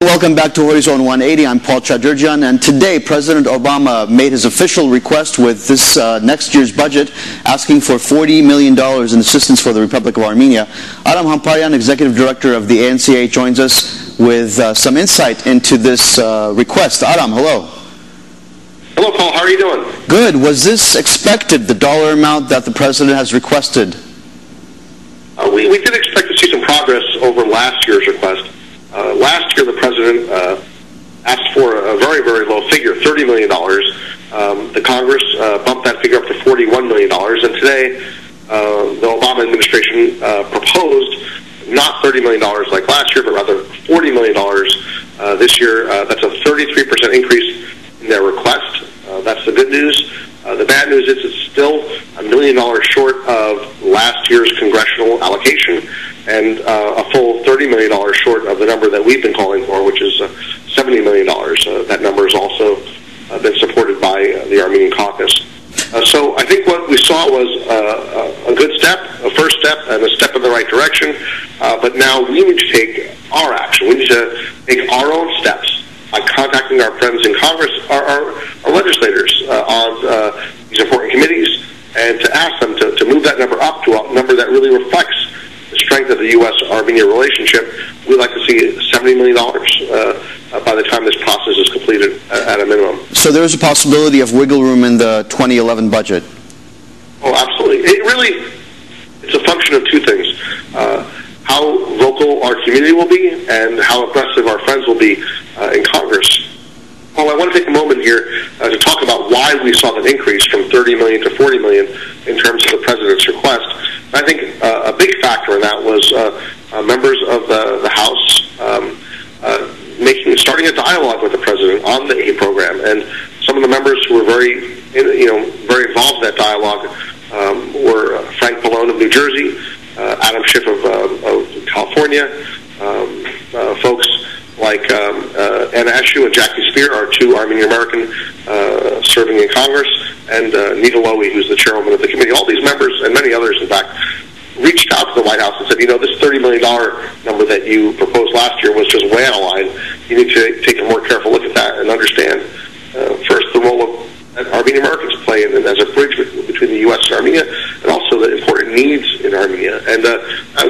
Welcome back to Horizon 180. I'm Paul Chaderjian, and today President Obama made his official request with this next year's budget, asking for $40 million in assistance for the Republic of Armenia. Aram Hamparian, Executive Director of the ANCA, joins us with some insight into this request. Aram, hello. Hello, Paul. How are you doing? Good. Was this expected, the dollar amount that the President has requested? We did expect to see some progress over last year's request. Last year, the President asked for a very, very low figure, $30 million. The Congress bumped that figure up to $41 million. And today, the Obama administration proposed not $30 million like last year, but rather $40 million this year. That's a 33% increase in their request. That's the good news. The bad news is it's still $1 million short of last year's congressional allocation, and a full $30 million short of the number that we've been calling for, which is $70 million. That number has also been supported by the Armenian caucus. So I think what we saw was a good step, a first step, and a step in the right direction. But now we need to take our action. We need to take our own steps by contacting our friends in Congress, our legislators on these important committees, and to ask them to move that number up to a number that really reflects the strength of the U.S.-Armenia relationship. We'd like to see $70 million by the time this process is completed at a minimum. So there is a possibility of wiggle room in the 2011 budget? Oh, absolutely. It's a function of two things. How vocal our community will be and how aggressive our friends will be in Congress. Well, I want to take a moment here to talk about why we saw that increase from $30 million to $40 million in terms of the President's request. I think a big factor in that was members of the House starting a dialogue with the President on the aid program, and some of the members who were very involved in that dialogue were Frank Pallone of New Jersey, Adam Schiff of California, folks like Anna Eshoo and Jackie Spear, our two Armenian American serving in Congress, and Nita Lowy, who's the chairwoman of the committee. All these members, and many others, in fact, reached out to the White House and said, this $30 million number that you proposed last year was just way out of line. You need to take a more careful look at that and understand, first, the role that Armenian Americans play as a bridge between the U.S. and Armenia, and also the important needs in Armenia. And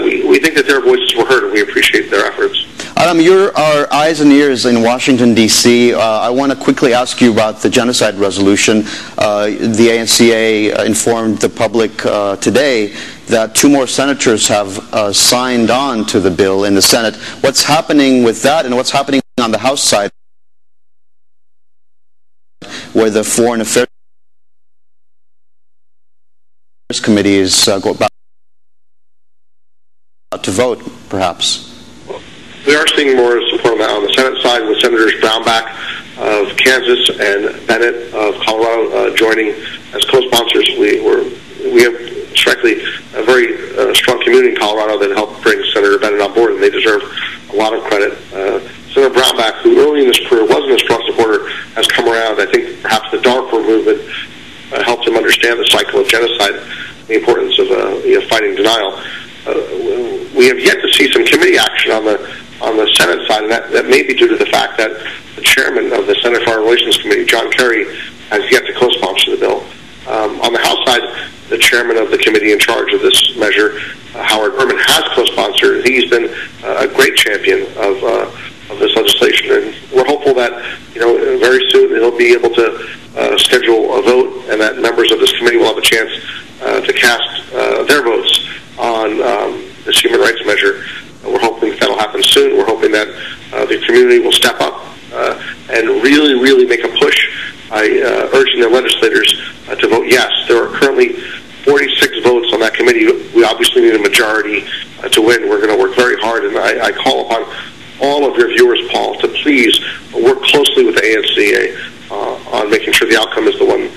we think that their voices were heard, and we appreciate their efforts. Aram, you're our eyes and ears in Washington, D.C. I want to quickly ask you about the genocide resolution. The ANCA informed the public today that 2 more senators have signed on to the bill in the Senate. What's happening with that, and what's happening on the House side, where the Foreign Affairs Committee is about to vote, perhaps? We are seeing more support on that on the Senate side, with Senators Brownback of Kansas and Bennett of Colorado joining as co-sponsors. We have, frankly, a very strong community in Colorado that helped bring Senator Bennett on board, and they deserve a lot of credit. Senator Brownback, who early in his career wasn't a strong supporter, has come around. I think perhaps the Darfur movement helped him understand the cycle of genocide, the importance of fighting denial. We have yet to see some committee action on the Senate side, and that may be due to the fact that the chairman of the Senate Foreign Relations Committee, John Kerry, has yet to co-sponsor the bill. On the House side, the chairman of the committee in charge of this measure, Howard Berman, has co-sponsored. He's been a great champion of this legislation, and we're hopeful that very soon he'll be able to schedule a vote, and that members of this committee will have a chance to cast their votes on this human rights measure. We're hoping that'll happen soon. We're hoping that the community will step up and really, really make a push by urging their legislators to vote yes. There are currently 46 votes on that committee. We obviously need a majority to win. We're going to work very hard, and I call upon all of your viewers, Paul, to please work closely with the ANCA on making sure the outcome is one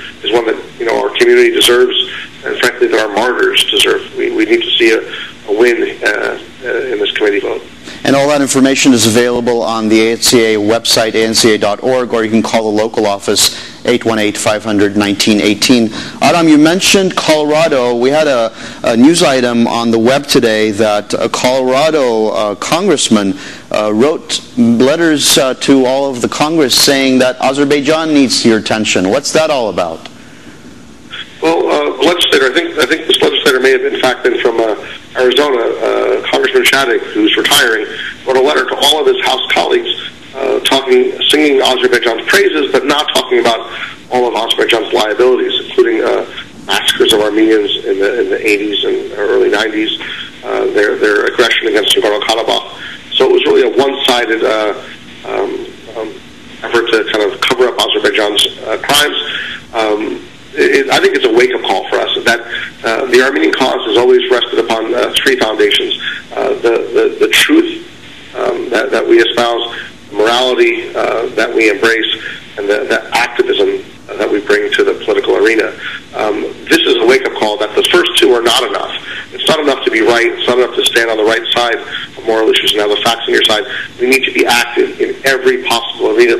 that our community deserves, and frankly that our martyrs deserve. We need to see a win in this committee vote. And all that information is available on the ANCA website, anca.org, or you can call the local office 818-500-1918. Aram, you mentioned Colorado. We had a news item on the web today that a Colorado congressman wrote letters to all of the Congress saying that Azerbaijan needs your attention. What's that all about? Well, legislator, I think this legislator may have in fact been from Arizona, Congressman Chaderjian, who's retiring, wrote a letter to all of his House colleagues singing Azerbaijan's praises, but not talking about all of Azerbaijan's liabilities, including massacres of Armenians in the 80s and early 90s, their aggression against Nagorno-Karabakh. So it was really a one-sided effort to kind of cover up Azerbaijan's crimes. I think it's a wake-up call for us that the Armenian cause has always rested upon three foundations: the truth that we espouse, morality that we embrace, and the activism that we bring to the political arena. This is a wake-up call that the first two are not enough. It's not enough to be right. It's not enough to stand on the right side of moral issues and have the facts on your side. We need to be active in every possible arena,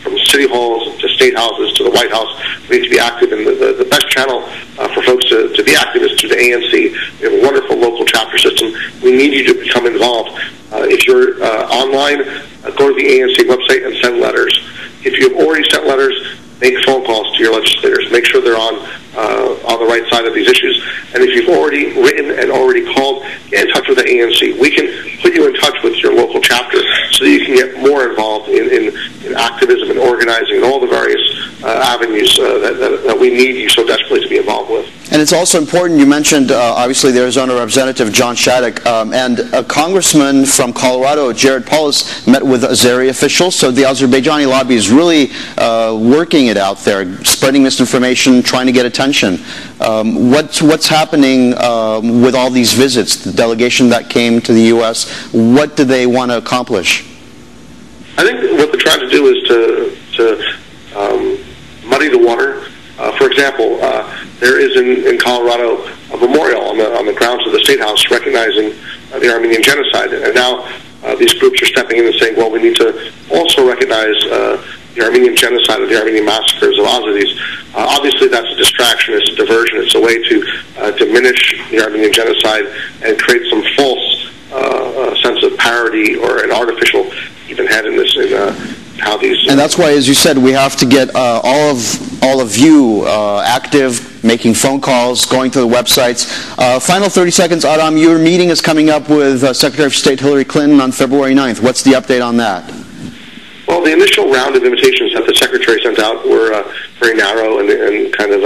from city halls to state houses to the White House. We need to be active, and the best channel for folks to be active is through the ANC. We have a wonderful local chapter system. We need you to become involved. If you're online, go to the ANC website and send letters. If you've already sent letters, make phone calls to your legislators. Make sure they're on the right side of these issues. And if you've already written and already called, get in touch with the ANC. We can put you in touch with your local chapter so that you can get more involved in activism and organizing and all the various avenues that we need you so desperately to be involved with. And it's also important, you mentioned obviously the Arizona Representative John Chaderjian, and a congressman from Colorado, Jared Polis, met with Azeri officials. So the Azerbaijani lobby is really working it out there, spreading misinformation, trying to get attention. What's happening with all these visits? The delegation that came to the U.S., what do they want to accomplish? I think what they're trying to do is to muddy the water. For example, there is in Colorado a memorial on the grounds of the State House recognizing the Armenian Genocide, and now these groups are stepping in and saying, well, we need to also recognize the Armenian Genocide or the Armenian massacres of Azeris. Obviously, that's a distraction, it's a diversion, it's a way to diminish the Armenian Genocide and create some false sense of parody or an artificial even-handedness in how these... And that's why, as you said, we have to get all of you active, making phone calls, going to the websites. Final 30 seconds, Aram, your meeting is coming up with Secretary of State Hillary Clinton on February 9th. What's the update on that? Well, the initial round of invitations that the Secretary sent out were very narrow and kind of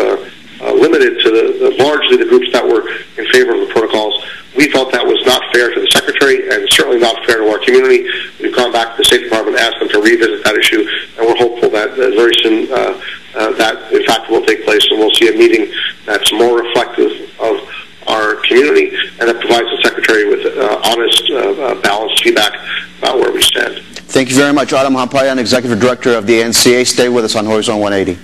limited to largely the groups that were in favor of the protocols. We felt that was not fair to the Secretary and certainly not fair to our community. We've gone back to the State Department and asked them to revisit that issue, and we're hopeful that very soon that, in fact, will take place, and we'll see a meeting that's more reflective of our community and that provides the Secretary with honest, balanced feedback about where we stand. Thank you very much. Aram Hamparian, Executive Director of the ANCA. Stay with us on Horizon 180.